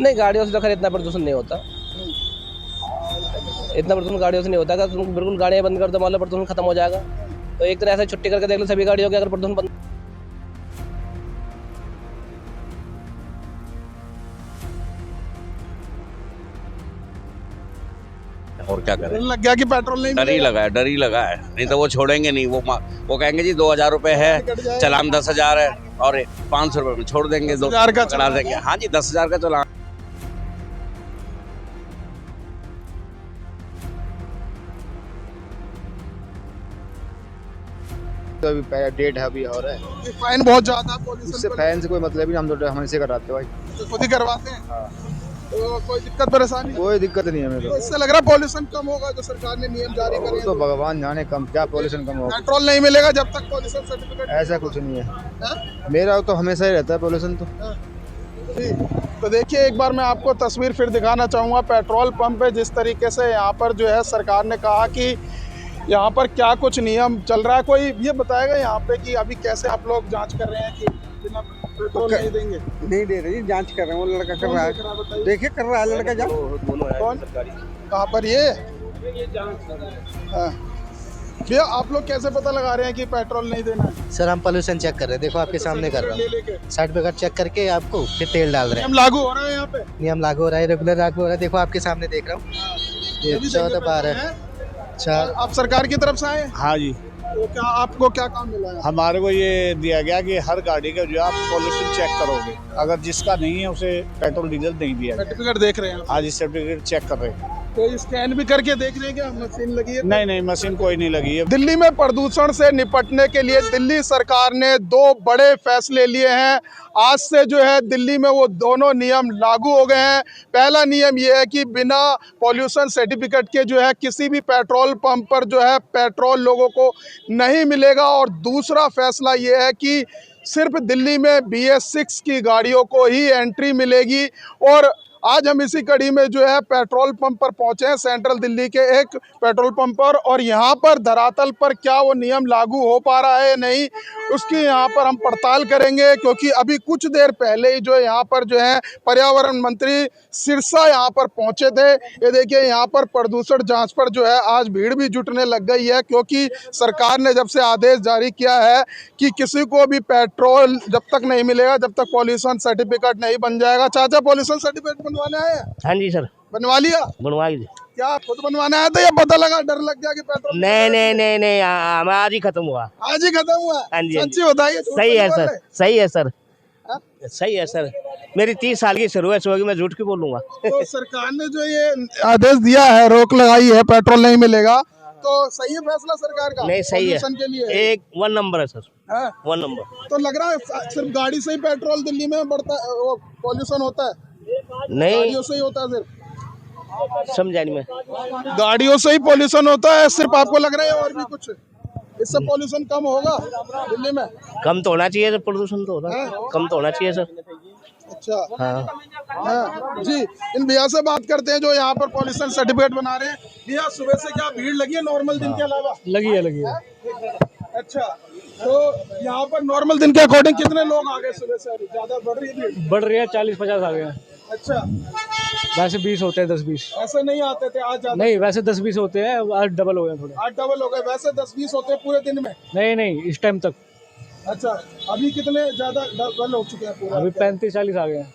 नहीं, गाड़ियों से तो खैर इतना प्रदूषण नहीं होता। इतना प्रदूषण गाड़ियों से नहीं होता। अगर तुम बिल्कुल गाड़ियाँ बंद कर दो, मान लो प्रदूषण खत्म हो जाएगा। तो एक तरह से छुट्टी करके देख लो सभी गाड़ियों के, अगर प्रदूषण बंद। और क्या करें, लग गया कि पेट्रोल नहीं डर ही लगा है, डर ही लगा है। नहीं तो वो छोड़ेंगे नहीं, वो कहेंगे जी 2000 रुपए है, चालान 10,000 है और 500 रुपए में छोड़ देंगे, 10,000 का पकड़ा देंगे। हाँ जी, 10,000 का चालान। तो अभी डेट है अभी और है। फाइन बहुत ज्यादा पॉल्यूशन इससे फैन से कोई मतलब ही नहीं, हम तो हमेशा कराते भाई। तो खुद ही करवाते हैं। हाँ। तो कोई दिक्कत परेशानी? कोई दिक्कत नहीं हमें तो इससे लग रहा है पॉल्यूशन कम होगा जो सरकार ने नियम जारी करे हैं। तो भगवान जाने कम क्या पॉल्यूशन कम होगा। पेट्रोल नहीं मिलेगा जब तक पॉल्यूशन सर्टिफिकेट। ऐसा कुछ नहीं है, हाँ? मेरा तो हमेशा ही रहता है पॉल्यूशन तो। जी। तो देखिए एक बार मैं आपको तस्वीर फिर दिखाना चाहूँगा पेट्रोल पंप पे, जिस तरीके से यहाँ पर जो है सरकार ने कहा कि यहाँ पर क्या कुछ नियम चल रहा है। कोई ये बताएगा यहाँ पे कि अभी कैसे आप लोग जांच कर रहे हैं कि बिना पेट्रोल नहीं देंगे? नहीं दे रही, जांच कर रहे हैं, वो लड़का कर रहा है। बताइए देखिए कर रहा है लड़का जांच। कौन, कहाँ पर ये? हाँ। भैया आप लोग कैसे पता लगा रहे हैं कि पेट्रोल नहीं देना है? सर हम पोल्यूशन चेक कर रहे हैं, देखो आपके सामने कर रहा ले हूँ। लेके सर्टिफिकेट चेक करके आपको फिर तेल डाल रहे हैं। नियम लागू हो रहा है यहाँ पे? नियम लागू हो रहा है, रेगुलर लागू हो रहा है। देखो आपके सामने देख रहा हूँ, ये 14 12 हैं? 4। आप सरकार की तरफ से आए? हाँ जी, तो क्या आपको क्या काम मिला है? हमारे को ये दिया गया कि हर गाड़ी का जो है आप पॉल्यूशन चेक करोगे, अगर जिसका नहीं है उसे पेट्रोल डीजल नहीं दिया गया। सर्टिफिकेट देख रहे हैं? आज सर्टिफिकेट चेक कर रहे हैं। तो स्कैन भी करके देख रहे हैं क्या? मशीन लगी है? नहीं, मशीन कोई नहीं लगी है। दिल्ली में प्रदूषण से निपटने के लिए दिल्ली सरकार ने 2 बड़े फैसले लिए हैं। आज से जो है दिल्ली में वो दोनों नियम लागू हो गए हैं। पहला नियम ये है कि बिना पॉल्यूशन सर्टिफिकेट के जो है किसी भी पेट्रोल पंप पर जो है पेट्रोल लोगों को नहीं मिलेगा। और दूसरा फैसला ये है कि सिर्फ दिल्ली में BS6 की गाड़ियों को ही एंट्री मिलेगी। और आज हम इसी कड़ी में जो है पेट्रोल पंप पर पहुंचे हैं, सेंट्रल दिल्ली के एक पेट्रोल पंप पर, और यहाँ पर धरातल पर क्या वो नियम लागू हो पा रहा है नहीं, उसकी यहाँ पर हम पड़ताल करेंगे। क्योंकि अभी कुछ देर पहले ही जो यहाँ पर जो है पर्यावरण मंत्री सिरसा यहाँ पर पहुँचे थे। ये देखिए यहाँ पर प्रदूषण जांच पर जो है आज भीड़ भी जुटने लग गई है, क्योंकि सरकार ने जब से आदेश जारी किया है कि किसी को भी पेट्रोल जब तक नहीं मिलेगा, जब तक पॉल्यूशन सर्टिफिकेट नहीं बन जाएगा। चाचा पॉल्यूशन सर्टिफिकेट बनवाने आए हैं? हाँ जी सर, बनवा लिया? बनवा दी। क्या खुद बनवाना आया था या पता लगा, डर लग गया कि पेट्रोल? नहीं, हमारा आज ही खत्म हुआ। आज ही खत्म हुआ? हाँ जी, हाँ जी। सच्ची बताइए। झूठ सही है नहीं बोल सर, रहे? सही है सर, हाँ? सही है सर। मेरी 30 साल की सर्विस होगी, मैं झूठ क्यों बोलूंगा। तो सरकार ने जो ये आदेश दिया है, रोक लगाई है, पेट्रोल नहीं मिलेगा, तो सही है फैसला सरकार का? नहीं सही है, Pollution के लिए एक 1 नंबर है सर, हाँ? 1 नंबर। तो लग रहा है सिर्फ गाड़ी से ही पेट्रोल दिल्ली में बढ़ता है, वो पॉल्यूशन होता है? नहीं गाड़ियों से ही होता है सिर्फ? समझा नहीं मैं। गाड़ियों से ही पॉल्यूशन होता है सिर्फ? आपको लग रहा है और भी कुछ इससे पॉल्यूशन कम होगा दिल्ली में? कम तो होना चाहिए सर, प्रदूषण तो होना, कम तो होना चाहिए सर। अच्छा। हाँ हाँ जी, इन भैया से बात करते हैं जो यहाँ पर पॉल्यूशन सर्टिफिकेट बना रहे हैं। भैया सुबह से क्या भीड़ लगी है नॉर्मल दिन के अलावा? लगी है। अच्छा, तो यहाँ पर नॉर्मल दिन के अकॉर्डिंग कितने लोग आ गए सुबह से? अभी ज्यादा बढ़ रही है भीड़? बढ़ रही है, 40-50 आ गए हैं। अच्छा, वैसे 20 होते हैं, 10-20 ऐसे नहीं आते थे आज ज्यादा? नहीं, वैसे 10-20 होते हैं, आज डबल हो गए थोड़े। 8 डबल हो गए? वैसे 10-20 होते हैं पूरे दिन में? नहीं, इस टाइम तक अच्छा, अभी कितने ज्यादा डबल हो चुके हैं पूरा? अभी 35-40 आ गए हैं।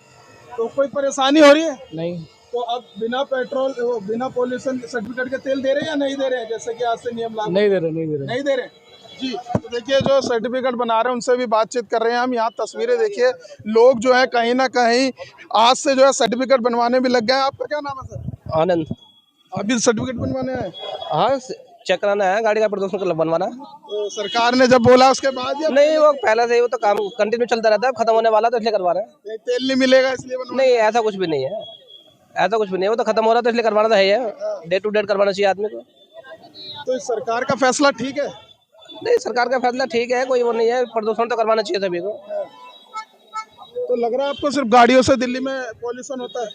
तो कोई परेशानी हो रही है? नहीं, तो अब बिना पेट्रोल बिना पॉल्यूशन सर्टिफिकेट के तेल दे रहे हैं या नहीं दे रहे हैं, जैसे कि आज से नियम लागू? नहीं दे रहे। नहीं दे रहे जी। तो देखिए जो सर्टिफिकेट बना रहे हैं उनसे भी बातचीत कर रहे हैं हम। यहाँ तस्वीरें देखिए, लोग जो है कहीं ना कहीं आज से जो है सर्टिफिकेट बनवाने भी लग गए हैं। आपका क्या नाम है सर? आनंद। अभी सर्टिफिकेट बनवाने आए? हाँ, चेक कराना है गाड़ी का प्रदूषण का बनवाना। तो सरकार ने जब बोला उसके बाद या नहीं, वो पहले से ही वो तो काम कंटिन्यू चलता रहता है, खत्म होने वाला तो इसलिए करवा रहे हैं। तेल नहीं मिलेगा इसलिए बनवा? नहीं, ऐसा कुछ भी नहीं है, ऐसा कुछ भी नहीं है, वो तो खत्म हो रहा है तो इसलिए करवाना तो है ही, डे टू डे करवाना चाहिए आदमी को। तो इस सरकार का फैसला ठीक है? नहीं, सरकार का फैसला ठीक है, कोई वो नहीं है, प्रदूषण तो करवाना चाहिए सभी को। तो लग रहा है आपको सिर्फ गाड़ियों से दिल्ली में पॉल्यूशन होता है?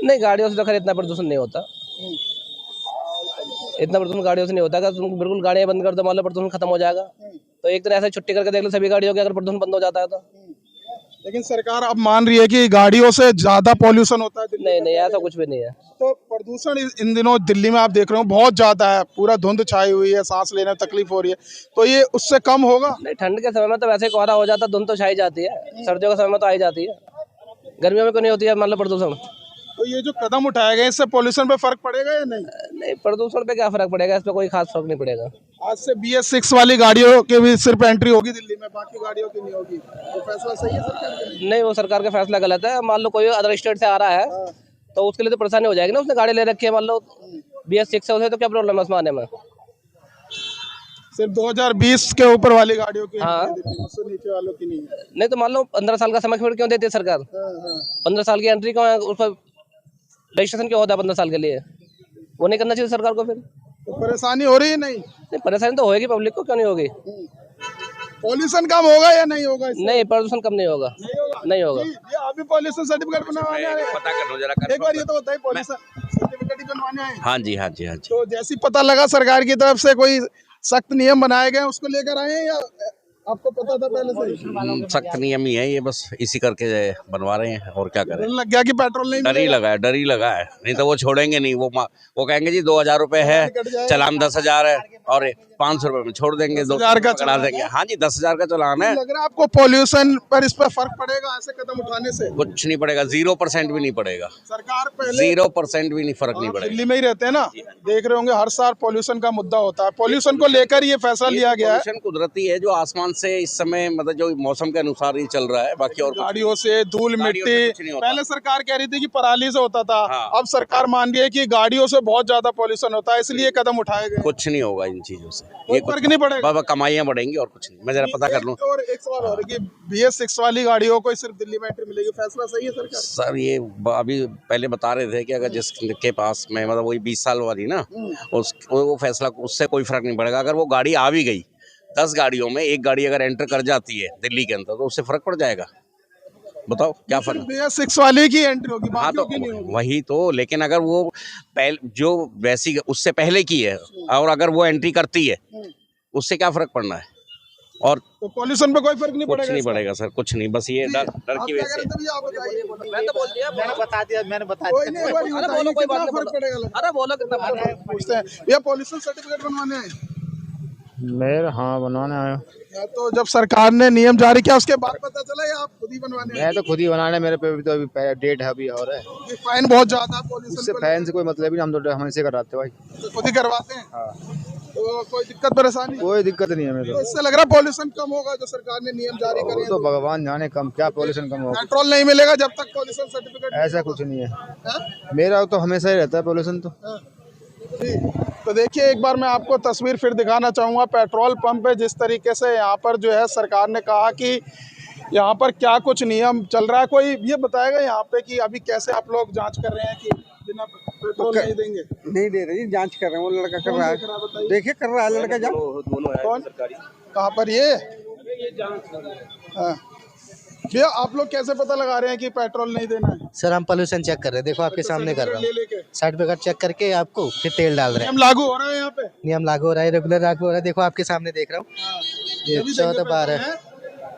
नहीं, गाड़ियों से तो खैर इतना प्रदूषण नहीं होता। इतना प्रदूषण गाड़ियों से नहीं होता। अगर तुम बिल्कुल गाड़ियाँ बंद कर दो, मान लो प्रदूषण खत्म हो जाएगा। तो एक तरह से छुट्टी करके देख लो सभी गाड़ियों के, अगर प्रदूषण बंद हो जाता है तो। लेकिन सरकार अब मान रही है कि गाड़ियों से ज्यादा पॉल्यूशन होता है दिल्ली नहीं में। नहीं, ऐसा कुछ भी नहीं है। तो प्रदूषण इन दिनों दिल्ली में आप देख रहे हो बहुत ज्यादा है, पूरा धुंध छाई हुई है, सांस लेने में तकलीफ हो रही है, तो ये उससे कम होगा? नहीं, ठंड के समय में तो वैसे ही कोहरा हो जाता है, धुंध तो छाई जाती है। सर्दियों के समय में तो आई जाती है, गर्मियों में क्यों नहीं होती है मान लो प्रदूषण? तो ये जो कदम उठाए गए इससे पॉल्यूशन पे फर्क पड़ेगा या नहीं? नहीं, प्रदूषण पे क्या फर्क पड़ेगा, इस पे कोई खास फर्क नहीं पड़ेगा। आज से BS6 वाली गाड़ियों के भी सिर्फ एंट्री होगी दिल्ली में, बाकी गाड़ियों की नहीं होगी। तो फैसला सही है सरकार का? नहीं, वो सरकार का फैसला गलत है। मान लो कोई अदर स्टेट से आ रहा है तो उसके लिए तो परेशानी हो जाएगी ना, उसने गाड़ी ले रखी है, मान लो BS6 से उसे तो क्या प्रॉब्लम है उसमें आने में? सिर्फ 2020 के ऊपर वाली गाड़ियों की हाँ। entry देती है, उससे नीचे वालों की नहीं है। नहीं तो मान लो 15 साल का समय फिर क्यों देती है सरकार? 15 साल की एंट्री क्यों है, उस पर रजिस्ट्रेशन क्यों होता है 15 साल के लिए? वो नहीं करना चाहिए सरकार को फिर? तो परेशानी हो रही है नहीं? नहीं, परेशानी तो होगी पब्लिक को, क्यों नहीं होगी? पॉल्यूशन कम होगा या नहीं होगा इससे? नहीं, प्रदूषण कम नहीं होगा, नहीं होगा। ये अभी पॉल्यूशन सर्टिफिकेट बनवाने आ रहे हैं? पता कर लो जरा, एक बार ये तो बताइए, पॉल्यूशन सर्टिफिकेट ही बनवाने आए हैं? हाँ जी हाँ जी हाँ जी। तो जैसी पता लगा सरकार की तरफ से कोई सख्त नियम बनाए गए उसको लेकर आए हैं या आपको पता था पहले से? सख्त नियम ही है ये, बस इसी करके बनवा रहे हैं, और क्या करें। डर लग गया कि पेट्रोल नहीं डर ही लगा है, डर ही लगा है, नहीं तो वो छोड़ेंगे नहीं। वो कहेंगे जी 2000 रुपए है, चालान 10,000 है, और 500 रुपए में छोड़ देंगे, 10,000 का पकड़ा देंगे। हाँ जी, 10,000 का चालान है। लग रहा है आपको पॉल्यूशन पर इस पर फर्क पड़ेगा ऐसे कदम उठाने से? कुछ नहीं पड़ेगा, 0% भी नहीं पड़ेगा, सरकार पहले 0% भी नहीं, फर्क नहीं आप पड़ेगा। दिल्ली में ही रहते हैं ना, देख रहे होंगे हर साल पॉल्यूशन का मुद्दा होता है, पॉल्यूशन को लेकर ये फैसला लिया गया है। पोल्यूशन कुदरती है जो आसमान से इस समय, मतलब जो मौसम के अनुसार ही चल रहा है, बाकी और गाड़ियों से धूल गाड़ियों से कुछ मिट्टी, नहीं होता। पहले सरकार कह रही थी कि पराली से होता था, हाँ। अब सरकार मान रही है कि गाड़ियों से बहुत ज्यादा पॉल्यूशन होता है, इसलिए कदम उठाए गए। कुछ नहीं होगा इन चीजों से, कोई फर्क नहीं पड़ेगा? बाबा कमाइयाँ बढ़ेंगी और कुछ नहीं। मैं जरा पता कर लूँ और एक सवाल और है कि BS6 वाली गाड़ियों को सिर्फ दिल्ली में एंट्री मिलेगी, फैसला सही है सरकार? सर। ये अभी पहले बता रहे थे कि अगर जिसके पास में, मतलब वही 20 साल वाली ना, वो फैसला, उससे कोई फर्क नहीं पड़ेगा। अगर वो गाड़ी आ भी गई, 10 गाड़ियों में एक गाड़ी अगर एंटर कर जाती है दिल्ली के अंदर, तो उससे फर्क पड़ जाएगा? बताओ क्या फर्क? BS6 वाली की एंट्री होगी, हाँ बाकियों तो की नहीं होगी। वही तो, लेकिन अगर वो जो वैसी उससे पहले की है और अगर वो एंट्री करती है, उससे क्या फर्क पड़ना है? और तो पॉल्यूशन पे कोई फर्क नहीं कुछ पड़ेगा? नहीं इसका? पड़ेगा सर, कुछ नहीं, बस ये डर आप की क्या वजह कह से। रहे थे भैया, आप बताइए। मैं तो बोल दिया, मैंने बता दिया कोई नहीं, एक बार ये अरे बताइए बोलो, कोई कितना बात नहीं, फर्क पड़ेगा लगता है? अरे बोलो कितना फर्क है? पूछते हैं भैया, पॉल्यूशन सर्टिफिकेट बनवाने आए? मेरे हाँ बनवाने आया। या तो जब सरकार ने नियम जारी किया उसके बाद पता चला या आप खुद ही बनवाने आए? मैं तो खुद ही बनाने, मेरे पे भी तो अभी डेट है अभी और है। ये फाइन बहुत ज्यादा है पॉल्यूशन उससे को फैन से कोई मतलब ही नहीं, हम तो हमेशा कराते भाई। लेकर, तो खुद ही करवाते हैं। हाँ, तो कोई दिक्कत परेशानी? कोई दिक्कत नहीं है मेरे तो को। इससे लग रहा है पॉल्यूशन कम होगा जो सरकार ने नियम जारी करे वो हैं। तो भगवान जाने कम क्या पॉल्यूशन कम होगा, पेट्रोल नहीं मिलेगा जब तक पॉल्यूशन सर्टिफिकेट ऐसा कुछ नहीं है। है? मेरा तो हमेशा ही रहता है पॉल्यूशन तो। ठीक। तो देखिए, एक बार मैं आपको तस्वीर फिर दिखाना चाहूँगा पेट्रोल पंप पे, जिस तरीके से यहाँ पर जो है सरकार ने कहा कि यहाँ पर क्या कुछ नियम चल रहा है। कोई ये बताएगा यहाँ पे कि अभी कैसे आप लोग जांच कर रहे हैं कि बिना पेट्रोल नहीं देंगे? नहीं दे रही, जांच कर रहे हैं, वो लड़का कर रहा है, बताइए देखिए कर रहा है लड़का जांच। कौन, कहाँ पर ये? हाँ। भैया, आप लोग कैसे पता लगा रहे हैं कि पेट्रोल नहीं देना है? सर हम पोल्यूशन चेक कर रहे हैं, देखो आपके सामने कर रहा ले हूँ। लेके सर्टिफिकेट चेक करके आपको फिर तेल डाल रहे हैं। नियम लागू हो रहा है यहाँ पे? नियम लागू हो रहा है, रेगुलर लागू हो रहा है, देखो आपके सामने देख रहा हूँ। ये 14, 12,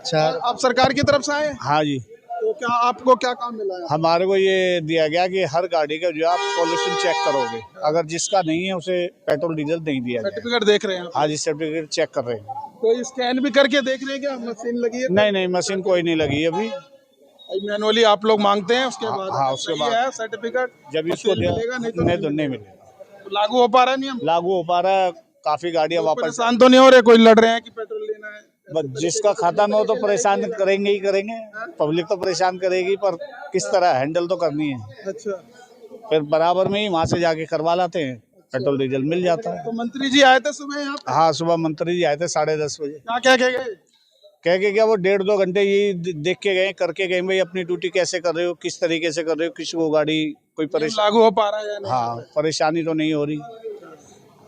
4। आप सरकार की तरफ से आए? हाँ जी, तो क्या आपको क्या काम मिला है? हमारे को ये दिया गया कि हर गाड़ी का जो है आप पॉल्यूशन चेक करोगे, अगर जिसका नहीं है उसे पेट्रोल डीजल नहीं दिया जाए। सर्टिफिकेट देख रहे हैं आप? हाँ जी, सर्टिफिकेट चेक कर रहे हैं। कोई स्कैन भी करके देख रहे हैं क्या? मशीन लगी है? नहीं नहीं, मशीन कोई नहीं लगी अभी। मैनुअली आप लोग मांगते हैं, उसके बाद हाँ, उसके सही बाद है सर्टिफिकेट जब इसको मिलेगा, नहीं तो नहीं मिलेगा। तो लागू हो पा रहा है नियम? लागू हो पा रहा है, काफी गाड़ियाँ वापस। परेशान तो नहीं हो रहे? कोई लड़ रहे हैं कि पेट्रोल लेना है? बस जिसका खाता में हो तो परेशान करेंगे ही करेंगे, पब्लिक तो परेशान करेगी, पर किस तरह हैंडल तो करनी है। अच्छा, फिर बराबर में ही वहाँ से जाके करवा लाते हैं, पेट्रोल डीजल मिल जाता है। तो मंत्री जी आए थे सुबह यहाँ पे? हाँ, सुबह मंत्री जी आए थे 10:30 बजे। क्या कह गए? कह के क्या, वो 1.5-2 घंटे यही देख के गए, करके गए भाई अपनी ड्यूटी कैसे कर रहे हो, किस तरीके से कर रहे हो, किसी को गाड़ी कोई परेशान, लागू हो पा रहा है या नहीं? हाँ परेशानी तो नहीं हो रही।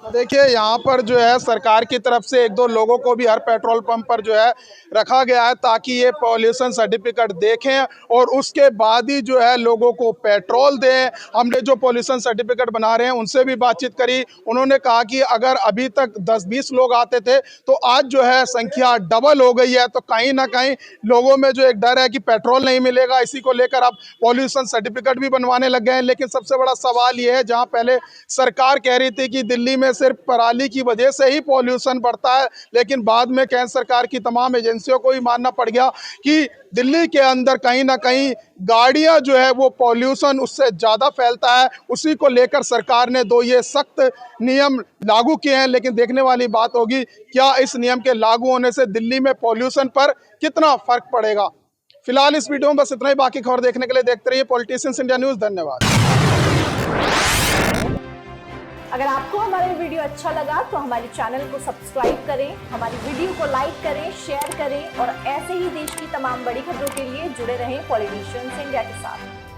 देखिए यहाँ पर जो है सरकार की तरफ से एक दो लोगों को भी हर पेट्रोल पंप पर जो है रखा गया है ताकि ये पॉल्यूशन सर्टिफिकेट देखें और उसके बाद ही जो है लोगों को पेट्रोल दें। हमने जो पॉल्यूशन सर्टिफिकेट बना रहे हैं उनसे भी बातचीत करी। उन्होंने कहा कि अगर अभी तक 10-20 लोग आते थे तो आज जो है संख्या डबल हो गई है, तो कहीं ना कहीं लोगों में जो एक डर है कि पेट्रोल नहीं मिलेगा, इसी को लेकर अब पॉल्यूशन सर्टिफिकेट भी बनवाने लग गए हैं। लेकिन सबसे बड़ा सवाल ये है, जहाँ पहले सरकार कह रही थी कि दिल्ली में सिर्फ पराली की वजह से ही पॉल्यूशन बढ़ता है, लेकिन बाद में केंद्र सरकार की तमाम एजेंसियों को ही मानना पड़ गया कि दिल्ली के अंदर कहीं ना कहीं गाड़ियां जो है वो पॉल्यूशन उससे ज़्यादा फैलता है। उसी को लेकर सरकार ने दो ये सख्त नियम लागू किए हैं। लेकिन देखने वाली बात होगी क्या इस नियम के लागू होने से दिल्ली में पॉल्यूशन पर कितना फर्क पड़ेगा। फिलहाल इस वीडियो में बस इतना ही। बाकी खबर देखने के लिए देखते रहिए पॉलिटिशियंस इंडिया न्यूज़। धन्यवाद। अगर आपको हमारा वीडियो अच्छा लगा तो हमारे चैनल को सब्सक्राइब करें, हमारी वीडियो को लाइक करें, शेयर करें और ऐसे ही देश की तमाम बड़ी खबरों के लिए जुड़े रहें पॉलिटिशियंस इंडिया के साथ।